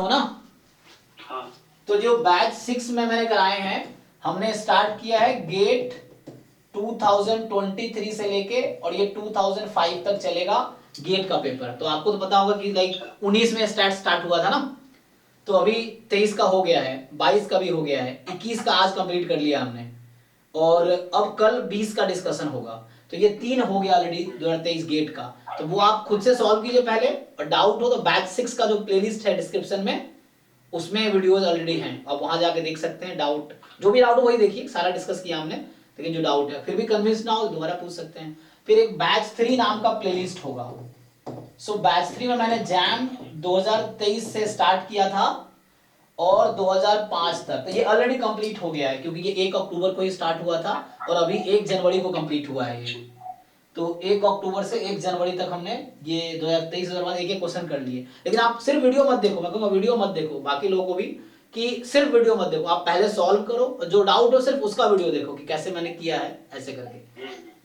हो ना। हाँ। तो जो बैच 6 में मैंने कराए हैं, हमने स्टार्ट किया है गेट 2023 से लेके और ये 2005 तक चलेगा गेट का पेपर। तो आपको तो पता होगा कि लाइक 19 में स्टार्ट हुआ था ना, तो अभी 23 का हो गया है, 22 का भी हो गया है, 21 का आज कंप्लीट कर लिया हमने और अब कल 20 का डिस्कशन होगा। तो ये 3 हो गया ऑलरेडी 2023 गेट का। तो वो आप खुद से सॉल्व कीजिए पहले, और डाउट हो तो बैच 6 का जो प्लेलिस्ट है डिस्क्रिप्शन में, उसमें वीडियोस ऑलरेडी हैं, आप वहां जाके देख सकते हैं। डाउट जो भी डाउट हो वही देखिए, सारा डिस्कस किया हमने, लेकिन जो डाउट है फिर भी कन्विंस ना हो दोबारा पूछ सकते हैं। फिर एक बैच 3 नाम का प्लेलिस्ट होगा। सो बैच 3 में मैंने जैम 2023 से स्टार्ट किया था और 2005 तक, तो ये ऑलरेडी कंप्लीट हो गया है क्योंकि ये 1 अक्टूबर को ही स्टार्ट हुआ था और अभी 1 जनवरी को कंप्लीट हुआ है ये। तो 1 अक्टूबर से 1 जनवरी तक हमने ये 2023 एक एक क्वेश्चन कर लिए। लेकिन आप सिर्फ वीडियो मत देखो, मैं कहूँगा वीडियो मत देखो, बाकी लोगों को भी कि सिर्फ वीडियो मत देखो, आप पहले सॉल्व करो और जो डाउट हो सिर्फ उसका वीडियो देखो कि कैसे मैंने किया है ऐसे करके,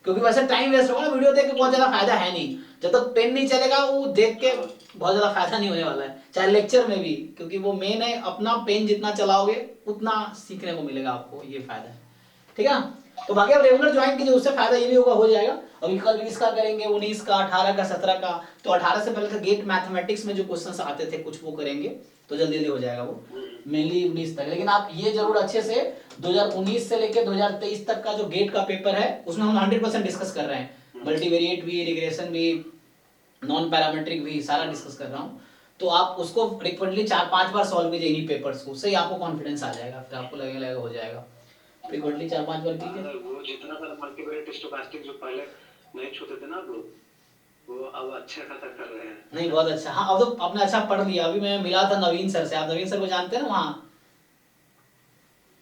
क्योंकि वैसे टाइम वेस्ट होगा ना, वीडियो देख के बहुत ज्यादा फायदा है नहीं। जब तक पेन नहीं चलेगा वो देख के बहुत ज्यादा फायदा नहीं होने वाला है, चाहे लेक्चर में भी, क्योंकि वो मेन है अपना पेन जितना चलाओगे उतना सीखने को मिलेगा आपको, ये फायदा है। ठीक है ना। तो बाकी आप रेगुलर ज्वाइन कीजिए, उससे फायदा ये भी होगा, हो जाएगा। अभी कल 20 का करेंगे, 19 का, 18 का, 17 का। तो 18 से पहले तो गेट मैथमेटिक्स में जो क्वेश्चंस आते थे कुछ वो करेंगे, तो जल्दी जल्दी हो जाएगा वो, मेनली 19 तक। लेकिन आप ये जरूर अच्छे से 2019 से लेकर 2023 तक का जो गेट का पेपर है उसमें हम 100% डिस्कस कर रहे हैं, मल्टीवेरिएट भी, रिग्रेशन भी, नॉन पैरामेट्रिक भी, सारा डिस्कस कर रहा हूँ। तो आप उसको फ्रिक्वेंटली 4-5 बार सॉल्व कीजिए इन्हीं पेपर्स को, उससे ही आपको कॉन्फिडेंस आ जाएगा, फिर आपको लगेगा हो जाएगा। फ्रिक्वेंटली 4-5 बार कीजिए। वो जितना सारा मल्टीवेरिएट स्टोकास्टिक जो पहले नहीं छूते थे ना आप लोग, वो अब अच्छा खासा कर रहे हैं। नहीं बहुत अच्छा, हाँ अब तो आपने अच्छा पढ़ लिया। अभी मैं मिला था नवीन सर से, आप नवीन सर को जानते हैं ना वहाँ,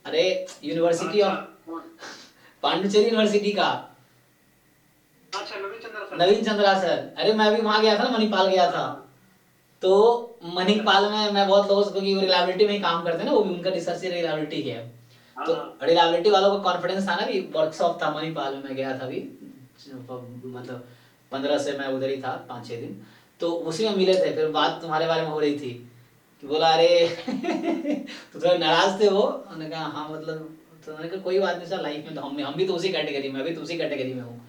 अरे यूनिवर्सिटी ऑफ पांडिचेरी यूनिवर्सिटी का, अच्छा नवीन चंद्रा सर। अरे मैं भी वहाँ गया था ना, मणिपाल गया था। तो मणिपाल में मैं बहुत लोगों से, क्योंकि रिलायबिलिटी में ही काम करते हैं ना, वो भी उनका रिसर्च रिलायबिलिटी है। तो रिलायबिलिटी वालों को कॉन्फिडेंस था ना, भी वर्कशॉप था मणिपाल में, मैं गया था अभी, मतलब 15 से मैं उधर ही था 5-6 दिन। तो उसी में मिले थे, फिर बात तुम्हारे बारे में हो रही थी कि बोला अरे तो थोड़ा नाराज थे वो। मैंने कहा हाँ मतलब, तो मैंने कहा कोई बात नहीं सर, लाइफ में तो हम भी तो उसी कैटेगरी में, अभी तो उसी कैटेगरी में हूँ।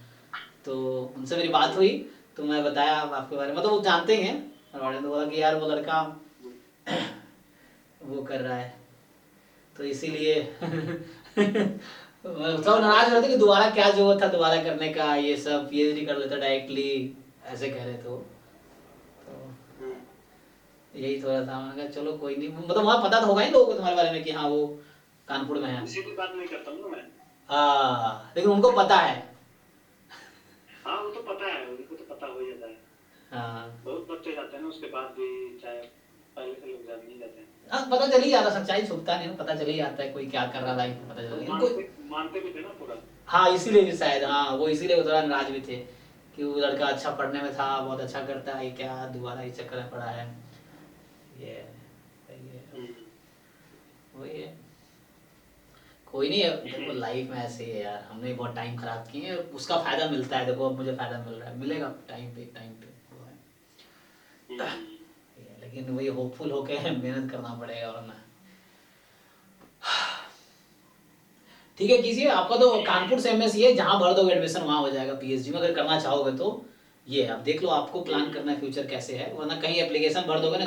तो उनसे मेरी बात हुई, तो मैं बताया आपके बारे में, मतलब वो जानते ही हैं। और तो बोला कि यार वो लड़का वो कर रहा है, तो इसीलिए सब नाराज हो रहे थे कि दोबारा क्या जरूरत था दोबारा करने का, ये सब पीएचडी कर लेता डायरेक्टली, ऐसे कह रहे थे वो। तो यही थोड़ा था, मैंने कहा चलो कोई नहीं, मतलब वहाँ पता तो होगा ही लोगों को तुम्हारे बारे में कि हाँ वो कानपुर में है, इसी की बात नहीं करता हूँ मैं। हाँ लेकिन उनको पता है। हाँ वो तो पता है, उनको तो पता हो ही जाता है। हाँ बहुत बच्चे जाते हैं ना उसके बाद भी, चाहे पहले से लोग नहीं जाते हैं। हाँ पता चल ही जाता, सच्चाई छुपता नहीं, पता चल ही जाता है कोई क्या कर रहा लाइफ में, पता चल तो इनको। मानते भी थे ना पूरा। हाँ इसीलिए भी शायद, हाँ वो इसीलिए वो थोड़ा नाराज भी थे कि वो लड़का अच्छा पढ़ने में था, बहुत अच्छा करता है, क्या दोबारा इस चक्कर में पड़ा है। ये वही है, कोई नहीं है, देखो लाइफ में ऐसे ही है यार, हमने बहुत टाइम खराब किए हैं, उसका फायदा मिलता है, देखो अब मुझे फायदा मिल रहा है, मिलेगा टाइम पे वो है। लेकिन वही होपफुल होके मेहनत करना पड़ेगा वरना। ठीक है कीजिए, आपका तो कानपुर से एमएससी है, जहां भर दोगे एडमिशन वहां हो जाएगा पीएचडी में, अगर करना चाहोगे तो। ये आप देख लो आपको प्लान करना है फ्यूचर कैसे है, वरना कहीं एप्लीकेशन भर दोगे ना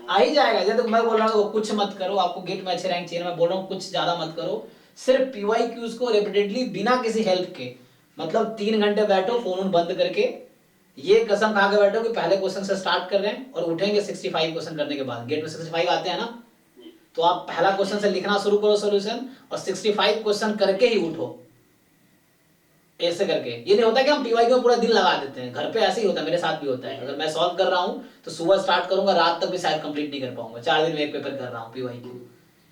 आ ही जाएगा। जैसे तो मैं बोल रहा हूँ कुछ मत करो, आपको गेट में अच्छे रैंक चाहिए, मैं बोल रहा हूँ कुछ ज्यादा मत करो, सिर्फ पीवाईक्यूज को रिपीटेडली बिना किसी हेल्प के, मतलब 3 घंटे बैठो फोन बंद करके, ये कसम खा के बैठो कि पहले क्वेश्चन से स्टार्ट कर रहे हैं और उठेंगे 65 क्वेश्चन करने के बाद, गेट में 65 आते हैं ना, तो आप पहला क्वेश्चन से लिखना शुरू करो सॉल्यूशन और 65 क्वेश्चन करके ही उठो, ऐसे करके। ये नहीं होता कि हम पीवाई में पूरा दिन लगा देते हैं, घर पे ऐसे ही होता है, मेरे साथ भी होता है। अगर मैं सॉल्व कर रहा हूँ तो सुबह स्टार्ट करूंगा, रात तक भी शायद कंप्लीट नहीं कर पाऊंगा, 4 दिन में एक पेपर कर रहा हूँ पीवाई क्यू,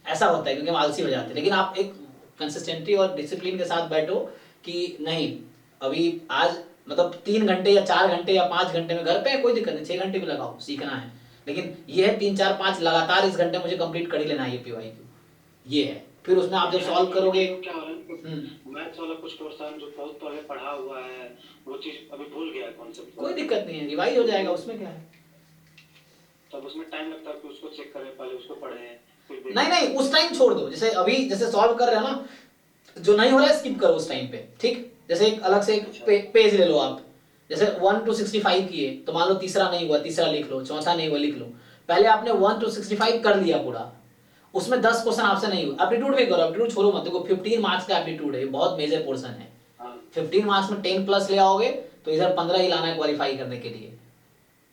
ऐसा होता है क्योंकि हम आलसी हो जाते हैं। लेकिन आप एक कंसिस्टेंटी और डिसिप्लिन के साथ बैठो कि नहीं अभी आज मतलब 3 घंटे या 4 घंटे या 5 घंटे में घर पे कोई दिक्कत नहीं, 6 घंटे भी लगाओ, सीखना है, लेकिन ये है 3-4-5 लगातार इस घंटे मुझे कंप्लीट कर ही लेना है ये पीवाई क्यू, ये है। फिर उसमें आप जब सॉल्व करोगे, क्या हो रहा है मैथ्स वाला कुछ क्वेश्चन जो बहुत पहले पढ़ा हुआ है वो चीज अभी भूल गया कॉन्सेप्ट, कोई दिक्कत नहीं है, रिवाइज हो जाएगा, उसमें क्या है। तब उसमें टाइम लगता है कि उसको चेक करें, पहले उसको पढ़ें फिर देखें। नहीं नहीं, उस टाइम छोड़ दो, जैसे अभी जैसे सॉल्व कर रहे हो ना, जो नहीं हो रहा है स्किप करो उस टाइम पे, ठीक। जैसे एक अलग से एक पेज ले लो आप, जैसे 1 to 65 किए, तो मान लो तीसरा नहीं हुआ, तीसरा लिख लो, चौथा नहीं हुआ, लिख लो। पहले आपने 1 to 65 कर लिया पूरा, उसमें 10 क्वेश्चन आपसे नहीं हुआ, एप्टीट्यूड भी करो, एप्टीट्यूड छोड़ो मत, देखो 15 मार्क्स का एप्टीट्यूड है, बहुत मेजर पोर्शन है। 15 मार्क्स में 10 प्लस ले आओगे तो इधर 15 ही लाना है क्वालिफाई करने के लिए।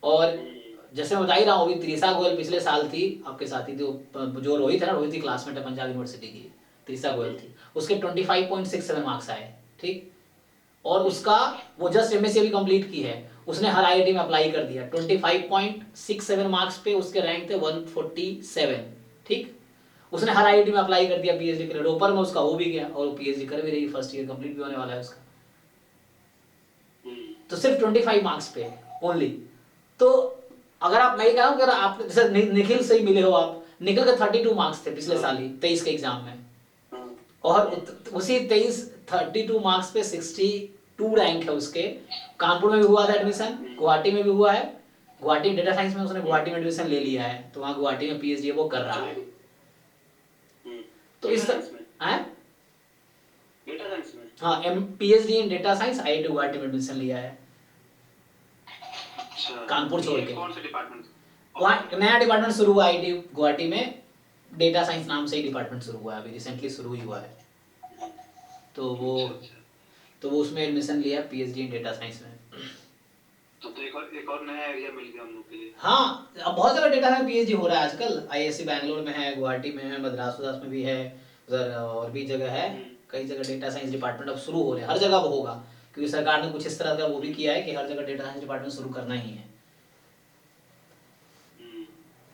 और जैसे मैं बता ही रहा हूँ, अभी त्रिशा गोयल पिछले साल थी आपके साथी, जो रोहित है ना, रोहित की क्लासमेट है पंजाब यूनिवर्सिटी की, त्रिशा गोयल थी, उसके 25.67 मार्क्स आए, ठीक। और उसका वो जस्ट एमएससी अभी कंप्लीट की है, उसने हर आईआईटी में अप्लाई कर दिया, 25.67 मार्क्स पे उसके रैंक थे 147, ठीक। उसने हर आईआईटी में अप्लाई कर दिया पीएचडी के लिए, रोपर में उसका हो भी गया और पीएचडी कर भी रही, फर्स्ट ईयर कंप्लीट भी होने वाला है उसका। तो सिर्फ 25 मार्क्स पे ओनली। तो अगर आप, मैं कह रहा हूँ अगर आप जैसे निखिल से ही मिले हो आप, निखिल के 32 मार्क्स थे पिछले साल ही 23 के एग्जाम में, और उसी 32 मार्क्स पे 62 रैंक है उसके। कानपुर में भी हुआ था एडमिशन, गुवाहाटी में भी हुआ है, गुवाहाटी डेटा साइंस में उसने गुवाहाटी में एडमिशन ले लिया है, तो वहाँ गुवाहाटी में पीएचडी वो कर रहा है। तो इस डेटा साइंस में, हाँ, PhD in data science IIT Guwahati में एडमिशन लिया है, कानपुर छोड़ के। कौन से डिपार्टमेंट? वहाँ नया डिपार्टमेंट शुरू हुआ आईआईटी गुवाहाटी में, डेटा साइंस नाम से ही डिपार्टमेंट शुरू हुआ है, अभी रिसेंटली शुरू ही हुआ है। तो वो उसमें एडमिशन लिया पीएचडी इन डेटा साइंस में। तो एक और नया एरिया मिल गया हम लोग के लिए। हाँ, अब बहुत जगह डेटा में पीएचडी हो रहा है आजकल, आईएससी बैंगलोर में है, गुवाहाटी में है, मद्रास में भी है, उधर और भी जगह है, कई जगह डेटा साइंस डिपार्टमेंट अब शुरू हो रहे हैं, हर जगह वो होगा, क्योंकि सरकार ने कुछ इस तरह का वो भी किया है कि हर जगह डेटा साइंस डिपार्टमेंट शुरू करना ही है।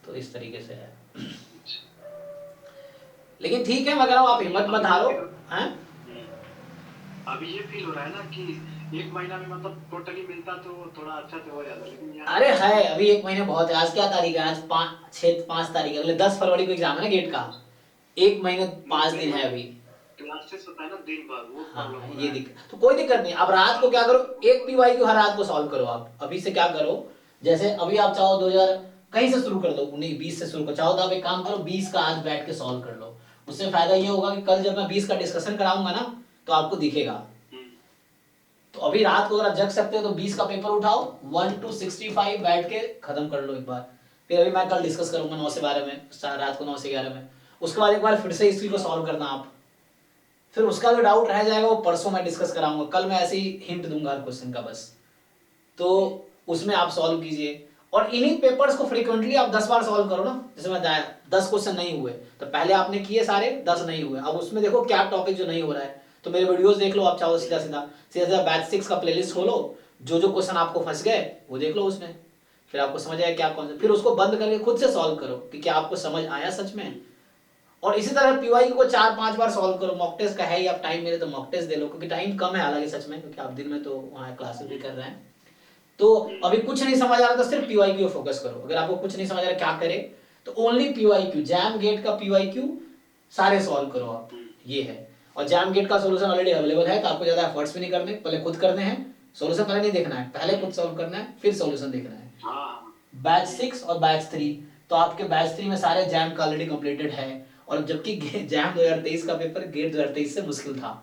तो इस तरीके से है। लेकिन ठीक है, मगर आप हिम्मत मत हारो। हैं? अभी ये फील हो रहा है ना कि एक महीना में मतलब टोटली मिलता तो थोड़ा अच्छा तो हो जाता, लेकिन अरे है, अभी एक महीने बहुत है। आज क्या तारीख है? आज 5 तारीख है, अगले 10 फरवरी को एग्जाम है ना गेट का, एक महीने 5 दिन है अभी। क्लासेस होता है ना दिन भर, वो हाँ, ये दिक्कत तो कोई दिक्कत नहीं। अब रात को क्या करो, एक पीवाईक्यू हर रात को सॉल्व करो आप। अभी से क्या करो, जैसे अभी आप चाहो 2000 कहीं से शुरू कर दो, 19-20 से शुरू करो, चाहो तो आप एक काम करो 20 का आज बैठ के सॉल्व कर लो। उससे फायदा ये होगा कि कल जब मैं 20 का डिस्कशन कराऊंगा ना, तो आपको दिखेगा। तो अभी रात को अगर आप जग सकते हो तो 20 का पेपर उठाओ, 1 to 65 बैठ के खत्म कर लो एक बार। फिर अभी मैं कल डिस्कस करूंगा 9 से 12 में, रात को 9 से 11 में। उसके बाद एक बार फिर से हिस्ट्री को सॉल्व करना आप, फिर उसका जो डाउट रह जाएगा वो परसों मैं डिस्कस कराऊंगा, कल मैं ऐसे ही हिंट दूंगा हर क्वेश्चन का बस, तो उसमें आप सॉल्व कीजिए। और इन्हीं पेपर्स को फ्रीक्वेंटली आप 10 बार सॉल्व करो ना। जैसे मैं 10 क्वेश्चन नहीं हुए तो पहले आपने किए सारे, 10 नहीं हुए, अब उसमें देखो क्या टॉपिक जो नहीं हो रहा है, तो मेरे वीडियोस देख लो आप, चाहो सीधा सीधा बैच 6 का प्लेलिस्ट खोलो, जो क्वेश्चन आपको फंस गए वो देख लो उसमें, फिर आपको समझ आएगा क्या कौन सा, फिर उसको बंद करके खुद से सॉल्व करो कि क्या आपको समझ आया सच में। और इसी तरह पीवाई को 4-5 बार सॉल्व करो। मॉक टेस्ट का है ही, आप टाइम मिले तो मॉक टेस्ट दे लो, क्योंकि टाइम कम है हालांकि सच में, क्योंकि आप दिन में तो वहाँ क्लासेस भी कर रहे हैं। तो अभी कुछ नहीं समझ आ रहा तो सिर्फ पीवाईक्यू फोकस करो। अगर आपको कुछ नहीं समझ आ रहा क्या करे, तो ओनली पीवाईक्यू, जैम गेट का पीवाईक्यू सारे सॉल्व करो आप, ये है। और जैम गेट का सोल्यूशन ऑलरेडी अवेलेबल है, तो आपको ज्यादा एफर्ट्स भी नहीं करने, पहले खुद करने हैं। सोल्यूशन पहले नहीं देखना है, पहले खुद सॉल्व करना है, फिर सोल्यूशन देखना है। बैच 6 और बैच 3, तो आपके बैच 3 में सारे जैम का ऑलरेडी कंप्लीटेड है, और जबकि जैम 2023 का पेपर गेट 2023 से मुश्किल था।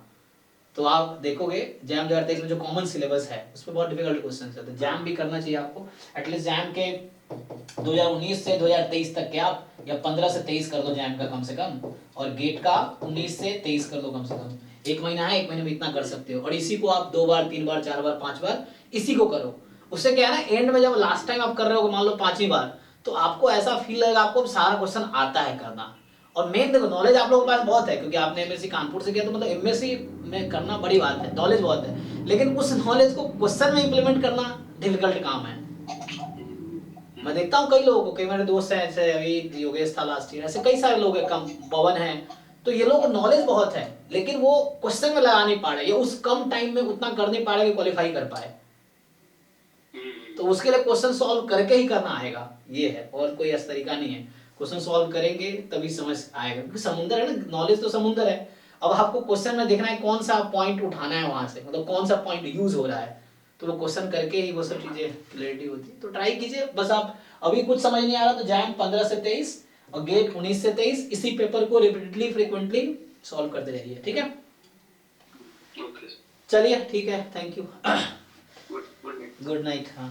तो आप देखोगे जैम 2023 में जो कॉमन सिलेबस है उसमें बहुत डिफिकल्ट क्वेश्चंस है, तो जैम भी करना चाहिए आपको। एटलीस्ट जैम के 2019 से 2023 तक के आप, या 15 से 23 कर दो जैम का कम से कम, और गेट का 19 से 23 कर दो कम से कम। एक महीना है, एक महीने में इतना कर सकते हो, और इसी को आप 2 बार 3 बार 4 बार 5 बार इसी को करो। उससे क्या है ना, एंड में जब लास्ट टाइम आप कर रहे हो मान लो 5वीं बार, तो आपको ऐसा फील लगेगा आपको सारा क्वेश्चन आता है करना। और मेन देखो, नॉलेज आप लोगों के पास बहुत है, क्योंकि आपने एमएससी कानपुर से किया, तो मतलब एमएससी में करना बड़ी बात है, नॉलेज बहुत है, लेकिन उस नॉलेज को क्वेश्चन में इंप्लीमेंट करना डिफिकल्ट काम है। मैं देखता हूँ कई लोगों को, कई मेरे दोस्त हैं, जैसे अभी योगेश था लास्ट ईयर, ऐसे कई सारे लोग हैं, कम पवन है, तो ये लोग नॉलेज बहुत है, लेकिन वो क्वेश्चन में लगा नहीं पा रहे, या उस कम टाइम में उतना कर नहीं पा रहे कि क्वालिफाई कर पाए। तो उसके लिए क्वेश्चन सॉल्व करके ही करना आएगा, ये है, और कोई ऐसा तरीका नहीं है। क्वेश्चन सॉल्व करेंगे तभी समझ आएगा, क्योंकि समुंदर है ना, नॉलेज तो समुंदर है। अब आपको क्वेश्चन में देखना है कौन सा पॉइंट उठाना है वहां से, मतलब कौन सा पॉइंट यूज हो रहा है, तो वो क्वेश्चन करके ही वो सब चीजें क्लियरिटी होती है। तो ट्राई कीजिए, बस आप अभी कुछ समझ नहीं आ रहा तो जैम 15 से 23 और गेट 19 से 23 इसी पेपर को रिपीटेडली फ्रीक्वेंटली सॉल्व करते रहिए, ठीक है। ओके चलिए ठीक है, thank you, good night. Good night. हाँ।